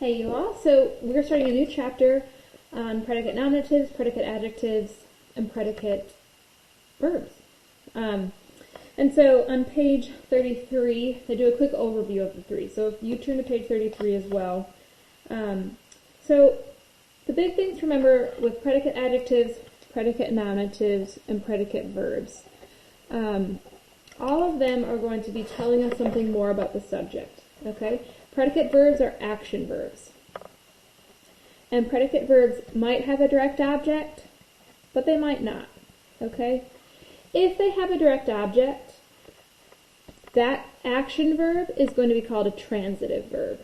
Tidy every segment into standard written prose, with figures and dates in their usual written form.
Hey you all, so we're starting a new chapter on predicate nominatives, predicate adjectives, and predicate verbs. And so on page 33, they do a quick overview of the three. So if you turn to page 33 as well. So the big things to remember with predicate adjectives, predicate nominatives, and predicate verbs. All of them are going to be telling us something more about the subject, okay? Predicate verbs are action verbs. And predicate verbs might have a direct object, but they might not, okay? If they have a direct object, that action verb is going to be called a transitive verb.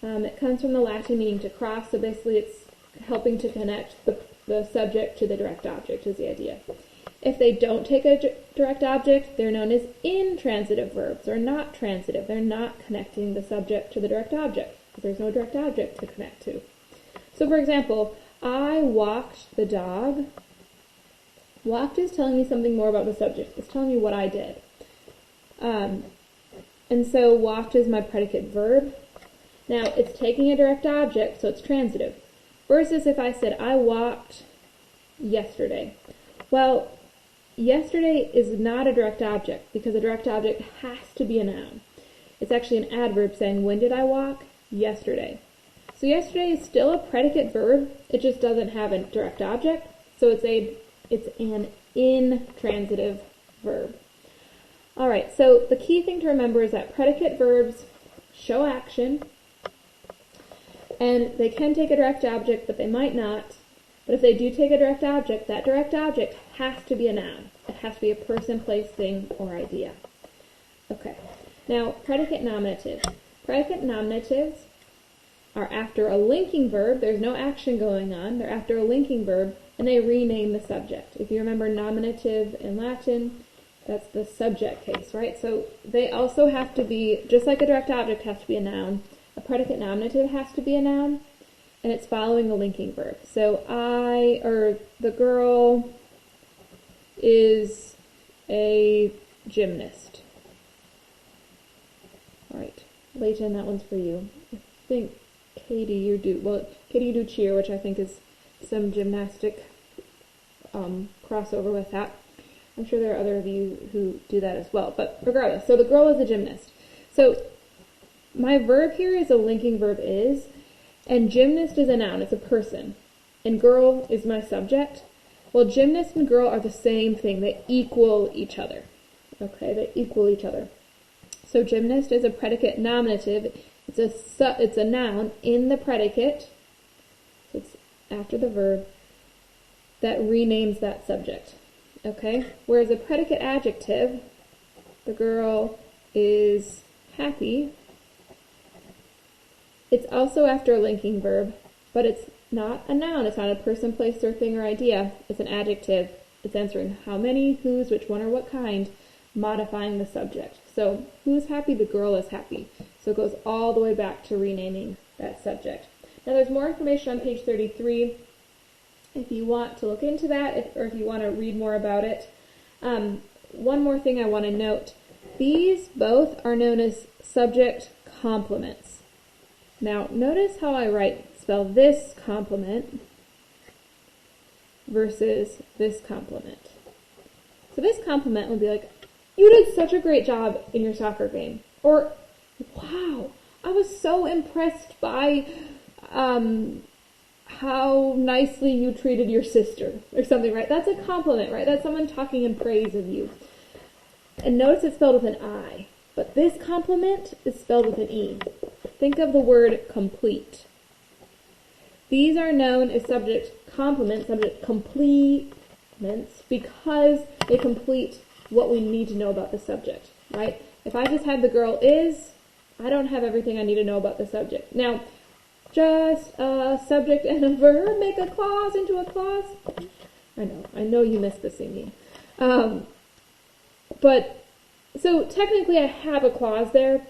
It comes from the Latin meaning to cross, so basically it's helping to connect the subject to the direct object is the idea. If they don't take a direct object, they're known as intransitive verbs, or not transitive. They're not connecting the subject to the direct object, because there's no direct object to connect to. So for example, I walked the dog. Walked is telling me something more about the subject. It's telling me what I did. And so walked is my predicate verb. Now, it's taking a direct object, so it's transitive. Versus if I said, I walked yesterday. Well, yesterday is not a direct object, because a direct object has to be a noun. It's actually an adverb saying, when did I walk? Yesterday. So yesterday is still a predicate verb, it just doesn't have a direct object, so it's an intransitive verb. Alright, so the key thing to remember is that predicate verbs show action, and they can take a direct object, but they might not. But if they do take a direct object, that direct object has to be a noun. It has to be a person, place, thing, or idea. Okay. Now, predicate nominatives. Predicate nominatives are after a linking verb. There's no action going on. They're after a linking verb, and they rename the subject. If you remember nominative in Latin, that's the subject case, right? So they also have to be, just like a direct object has to be a noun, a predicate nominative has to be a noun, and it's following a linking verb. So the girl is a gymnast. All right, Leighton, that one's for you. I think Katie, you do cheer, which I think is some gymnastic crossover with that. I'm sure there are other of you who do that as well, but regardless, so the girl is a gymnast. So my verb here is a linking verb is, and gymnast is a noun, it's a person, and girl is my subject. Well, gymnast and girl are the same thing, they equal each other. Okay, they equal each other. So gymnast is a predicate nominative, it's a noun in the predicate, so it's after the verb, that renames that subject. Okay, whereas a predicate adjective, the girl is happy, it's also after a linking verb, but it's not a noun. It's not a person, place, or thing, or idea. It's an adjective. It's answering how many, whose, which one, or what kind, modifying the subject. So who's happy? The girl is happy. So it goes all the way back to renaming that subject. Now there's more information on page 33 if you want to look into that, or if you want to read more about it. One more thing I want to note. These both are known as subject complements. Now, notice how I spell this complement versus this complement. So this complement would be like, you did such a great job in your soccer game. Or, wow, I was so impressed by how nicely you treated your sister, or something, right? That's a compliment, right? That's someone talking in praise of you. And notice it's spelled with an I, but this compliment is spelled with an E. Think of the word complete. These are known as subject complements, subject complements, because they complete what we need to know about the subject, right? If I just had the girl is, I don't have everything I need to know about the subject. Now, just a subject and a verb make a clause into a clause? I know you missed the singing. But, so technically I have a clause there,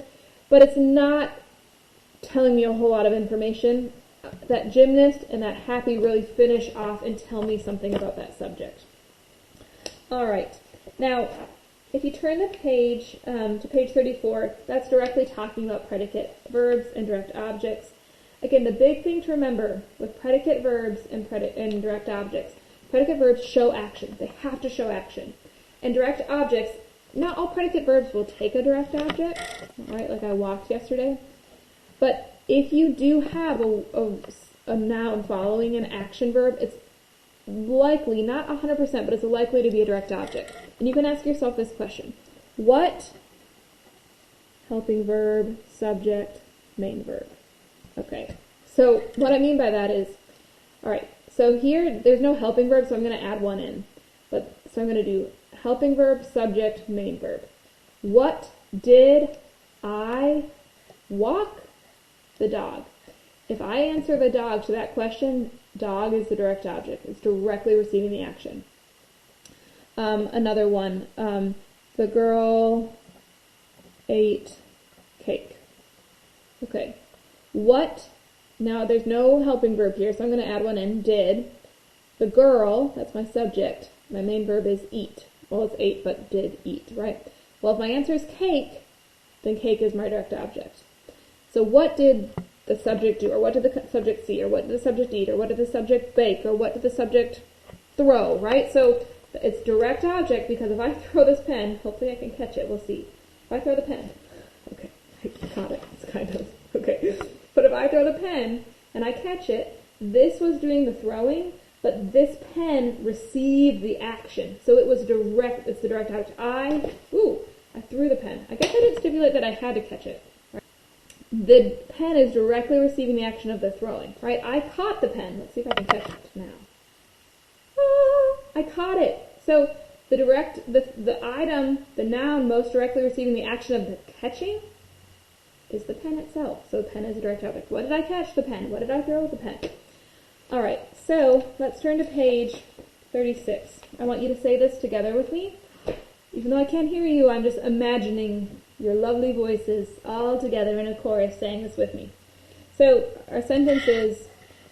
but it's not telling me a whole lot of information. That gymnast and that happy really finish off and tell me something about that subject. Alright, now if you turn the page to page 34, that's directly talking about predicate verbs and direct objects. Again, the big thing to remember with predicate verbs and direct objects, predicate verbs show action. They have to show action. And direct objects, not all predicate verbs will take a direct object, right? Like I walked yesterday. But if you do have a noun following an action verb, it's likely, not 100%, but it's likely to be a direct object. And you can ask yourself this question. What helping verb, subject, main verb? Okay, so what I mean by that is, alright, so here there's no helping verb, so I'm going to add one in. So I'm going to do helping verb, subject, main verb. What did I walk the dog? If I answer the dog to that question, dog is the direct object. It's directly receiving the action. Another one, the girl ate cake. Okay, what, now there's no helping verb here, so I'm going to add one in, did. The girl, that's my subject, my main verb is eat. Well, it's ate, but did eat, right? Well, if my answer is cake, then cake is my direct object. So what did the subject do, or what did the subject see, or what did the subject eat, or what did the subject bake, or what did the subject throw, right? So it's direct object, because if I throw this pen, hopefully I can catch it, we'll see. If I throw the pen, okay, I caught it, it's kind of, okay. But if I throw the pen, and I catch it, this was doing the throwing, but this pen received the action. So it was direct, it's the direct object. I threw the pen. I guess I didn't stipulate that I had to catch it. The pen is directly receiving the action of the throwing, right? I caught the pen. Let's see if I can catch it now. I caught it. So the item, the noun most directly receiving the action of the catching is the pen itself. So the pen is a direct object. What did I catch? The pen. What did I throw with the pen? All right, so let's turn to page 36. I want you to say this together with me. Even though I can't hear you, I'm just imagining your lovely voices all together in a chorus saying this with me. So our sentence is,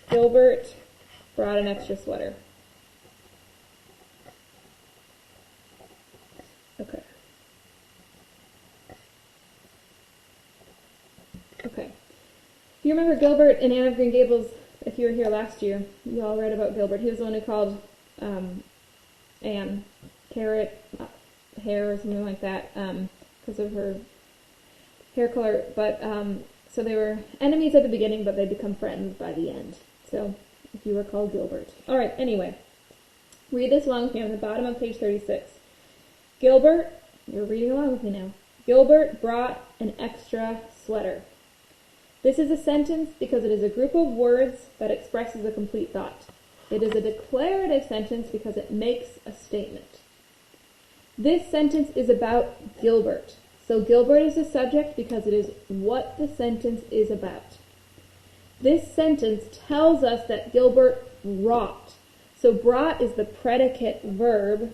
Gilbert brought an extra sweater. Okay. Okay. If you remember Gilbert in Anne of Green Gables, if you were here last year, you all read about Gilbert. He was the one who called Anne carrot hair or something like that because of her hair color. But so they were enemies at the beginning, but they become friends by the end. So if you recall Gilbert. All right, anyway, read this along with me on the bottom of page 36. Gilbert, you're reading along with me now. Gilbert brought an extra sweater. This is a sentence because it is a group of words that expresses a complete thought. It is a declarative sentence because it makes a statement. This sentence is about Gilbert. So Gilbert is the subject because it is what the sentence is about. This sentence tells us that Gilbert brought. So brought is the predicate verb,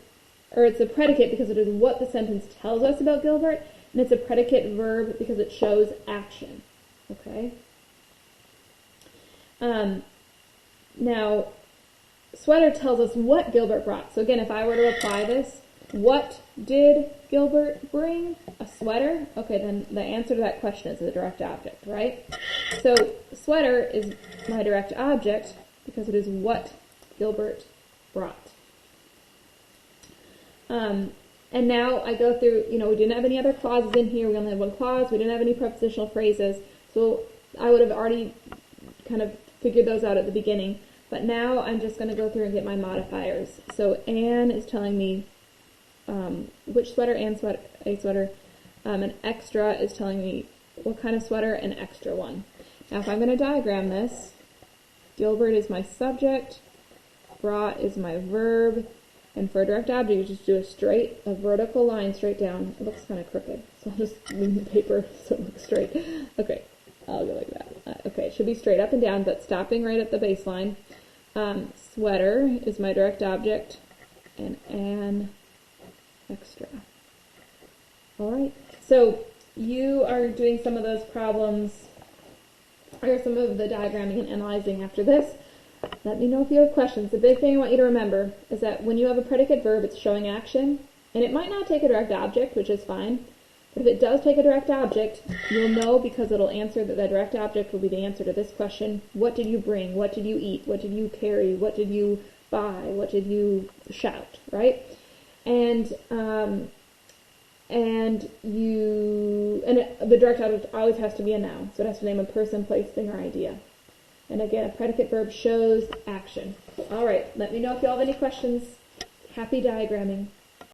or it's a predicate because it is what the sentence tells us about Gilbert, and it's a predicate verb because it shows action. Okay? Now, sweater tells us what Gilbert brought. So again, if I were to apply this, what did Gilbert bring? A sweater? Okay, then the answer to that question is a direct object, right? So sweater is my direct object because it is what Gilbert brought. And now I go through, we didn't have any other clauses in here. We only had one clause. We didn't have any prepositional phrases. So I would have already kind of figured those out at the beginning. But now I'm just going to go through and get my modifiers. So Anne is telling me which sweater, a sweater. An extra is telling me what kind of sweater, an extra one. Now if I'm going to diagram this, Gilbert is my subject, brought is my verb, and for a direct object, you just do a vertical line straight down. It looks kind of crooked, so I'll just leave the paper so it looks straight. Okay, I'll go like that. Okay, it should be straight up and down, but stopping right at the baseline. Sweater is my direct object, and an extra. All right, so you are doing some of those problems, or some of the diagramming and analyzing after this. Let me know if you have questions. The big thing I want you to remember is that when you have a predicate verb, it's showing action. And it might not take a direct object, which is fine. But if it does take a direct object, you'll know because it'll answer that the direct object will be the answer to this question. What did you bring? What did you eat? What did you carry? What did you buy? What did you shout? Right? And the direct object always has to be a noun. So it has to name a person, place, thing, or idea. And again, a predicate verb shows action. All right, let me know if you all have any questions. Happy diagramming.